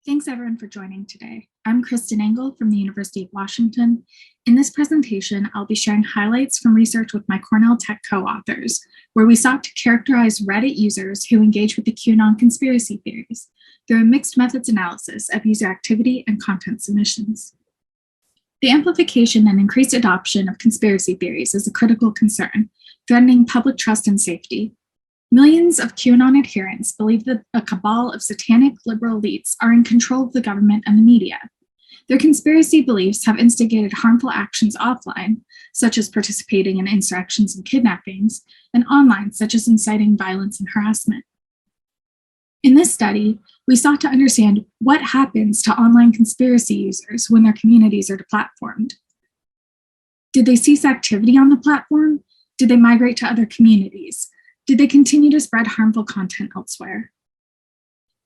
Thanks everyone for joining today. I'm Kristen Engel from the University of Washington. In this presentation, I'll be sharing highlights from research with my Cornell Tech co-authors, where we sought to characterize Reddit users who engage with the QAnon conspiracy theories through a mixed methods analysis of user activity and content submissions. The amplification and increased adoption of conspiracy theories is a critical concern, threatening public trust and safety. Millions of QAnon adherents believe that a cabal of satanic liberal elites are in control of the government and the media. Their conspiracy beliefs have instigated harmful actions offline, such as participating in insurrections and kidnappings, and online, such as inciting violence and harassment. In this study, we sought to understand what happens to online conspiracy users when their communities are deplatformed. Did they cease activity on the platform? Did they migrate to other communities? Did they continue to spread harmful content elsewhere?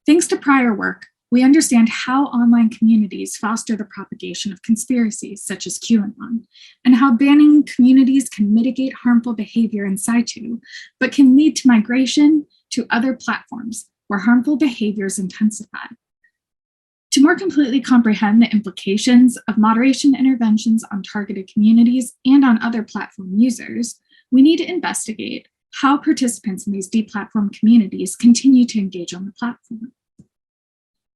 Thanks to prior work, we understand how online communities foster the propagation of conspiracies such as QAnon, and how banning communities can mitigate harmful behavior in situ, but can lead to migration to other platforms where harmful behaviors intensify. To more completely comprehend the implications of moderation interventions on targeted communities and on other platform users, we need to investigate how participants in these deplatformed communities continue to engage on the platform.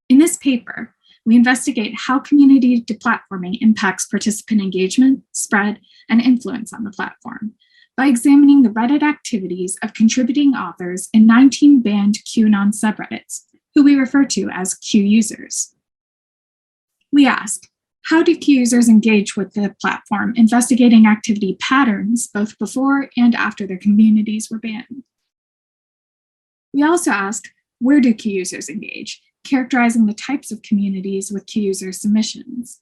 In this paper, we investigate how community deplatforming impacts participant engagement, spread, and influence on the platform by examining the Reddit activities of contributing authors in 19 banned QAnon subreddits, who we refer to as Q users. We ask, how do Q users engage with the platform, investigating activity patterns both before and after their communities were banned? We also ask, where do Q users engage, characterizing the types of communities with Q user submissions?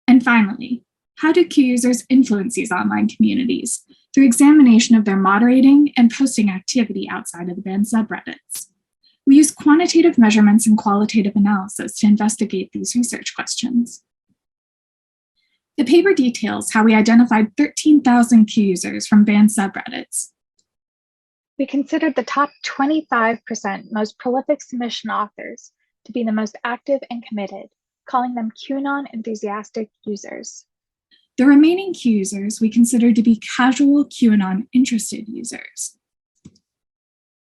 And finally, how do Q users influence these online communities through examination of their moderating and posting activity outside of the banned subreddits? We use quantitative measurements and qualitative analysis to investigate these research questions. The paper details how we identified 13,000 Q users from banned subreddits. We considered the top 25% most prolific submission authors to be the most active and committed, calling them QAnon enthusiastic users. The remaining Q users we considered to be casual QAnon interested users.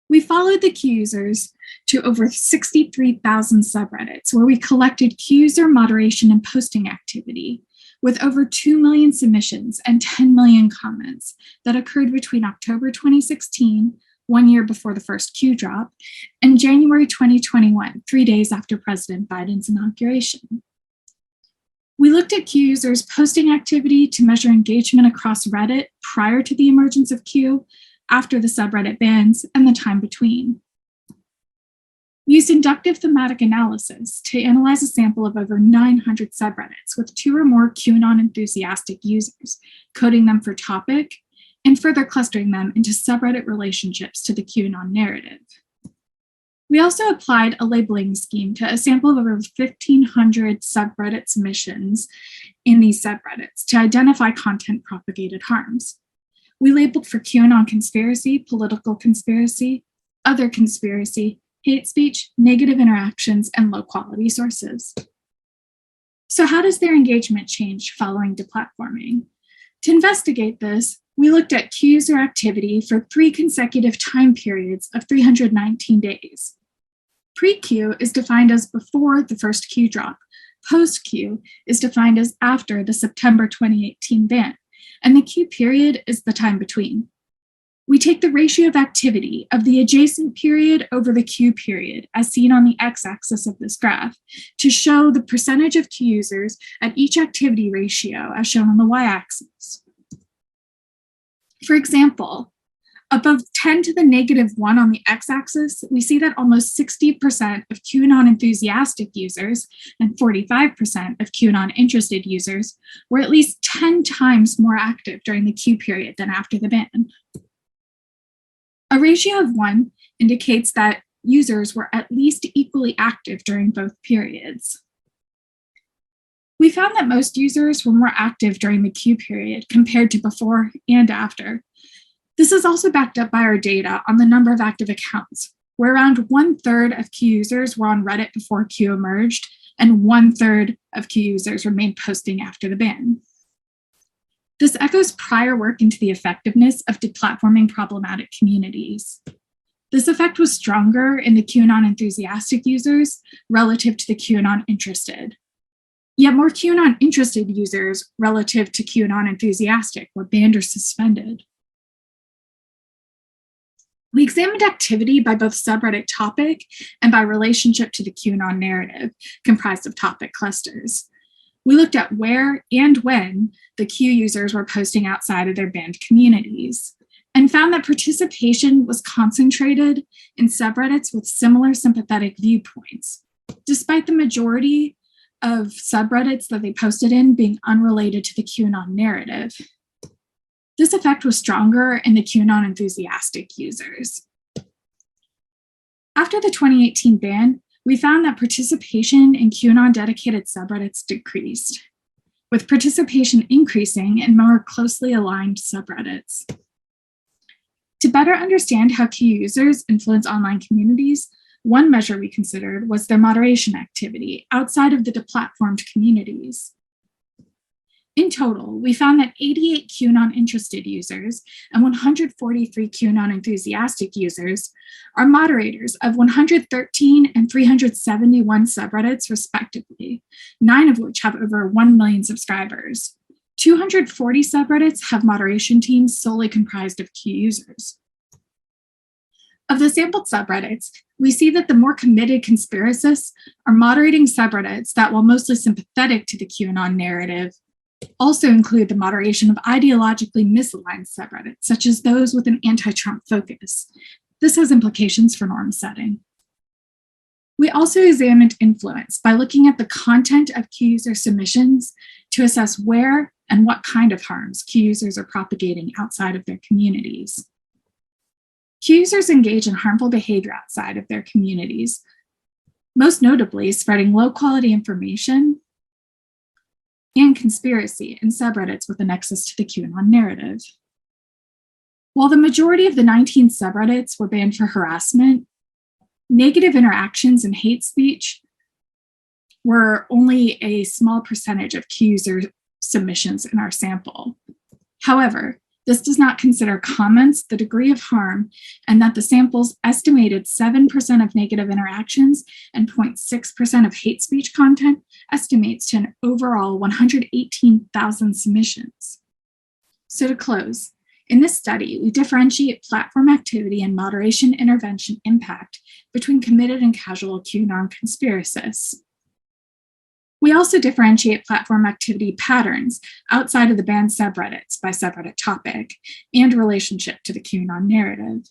We followed the Q users to over 63,000 subreddits where we collected Q user moderation and posting activity, with over 2 million submissions and 10 million comments that occurred between October 2016, 1 year before the first Q drop, and January 2021, 3 days after President Biden's inauguration. We looked at Q users' posting activity to measure engagement across Reddit prior to the emergence of Q, after the subreddit bans, and the time between. We used inductive thematic analysis to analyze a sample of over 900 subreddits with 2 or more QAnon enthusiastic users, coding them for topic, and further clustering them into subreddit relationships to the QAnon narrative. We also applied a labeling scheme to a sample of over 1,500 subreddit submissions in these subreddits to identify content-propagated harms. We labeled for QAnon conspiracy, political conspiracy, other conspiracy, hate speech, negative interactions, and low-quality sources. So how does their engagement change following deplatforming? To investigate this, we looked at Q user activity for 3 consecutive time periods of 319 days. Pre-Q is defined as before the first Q drop. Post-Q is defined as after the September 2018 ban, and the Q period is the time between. We take the ratio of activity of the adjacent period over the Q period, as seen on the x-axis of this graph, to show the percentage of Q users at each activity ratio, as shown on the y-axis. For example, above 10 to the -1 on the x-axis, we see that almost 60% of QAnon enthusiastic users and 45% of QAnon interested users were at least 10 times more active during the Q period than after the ban. A ratio of 1 indicates that users were at least equally active during both periods. We found that most users were more active during the Q period compared to before and after. This is also backed up by our data on the number of active accounts, where around 1/3 of Q users were on Reddit before Q emerged, and 1/3 of Q users remained posting after the ban. This echoes prior work into the effectiveness of deplatforming problematic communities. This effect was stronger in the QAnon enthusiastic users relative to the QAnon interested. Yet more QAnon interested users relative to QAnon enthusiastic were banned or suspended. We examined activity by both subreddit topic and by relationship to the QAnon narrative, comprised of topic clusters. We looked at where and when the Q users were posting outside of their banned communities, and found that participation was concentrated in subreddits with similar sympathetic viewpoints, despite the majority of subreddits that they posted in being unrelated to the QAnon narrative. This effect was stronger in the QAnon enthusiastic users. After the 2018 ban, we found that participation in QAnon dedicated subreddits decreased, with participation increasing in more closely aligned subreddits. To better understand how Q users influence online communities, one measure we considered was their moderation activity outside of the deplatformed communities. In total, we found that 88 QAnon interested users and 143 QAnon enthusiastic users are moderators of 113 and 371 subreddits respectively, 9 of which have over 1 million subscribers. 240 subreddits have moderation teams solely comprised of Q users. Of the sampled subreddits, we see that the more committed conspiracists are moderating subreddits that, while mostly sympathetic to the QAnon narrative, also include the moderation of ideologically misaligned subreddits, such as those with an anti-Trump focus. This has implications for norm setting. We also examined influence by looking at the content of Q user submissions to assess where and what kind of harms Q users are propagating outside of their communities. Q users engage in harmful behavior outside of their communities, most notably spreading low-quality information and conspiracy in subreddits with a nexus to the QAnon narrative. While the majority of the 19 subreddits were banned for harassment, negative interactions and hate speech were only a small percentage of Q user submissions in our sample. However, this does not consider comments, the degree of harm, and that the sample's estimated 7% of negative interactions and 0.6% of hate speech content estimates to an overall 118,000 submissions. So to close, in this study, we differentiate platform activity and moderation intervention impact between committed and casual QAnon conspiracists. We also differentiate platform activity patterns outside of the banned subreddits by subreddit topic and relationship to the QAnon narrative.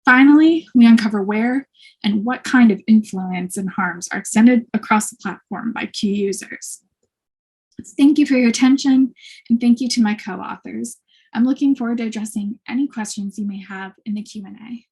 Finally, we uncover where and what kind of influence and harms are extended across the platform by Q users. Thank you for your attention, and thank you to my co-authors. I'm looking forward to addressing any questions you may have in the Q&A.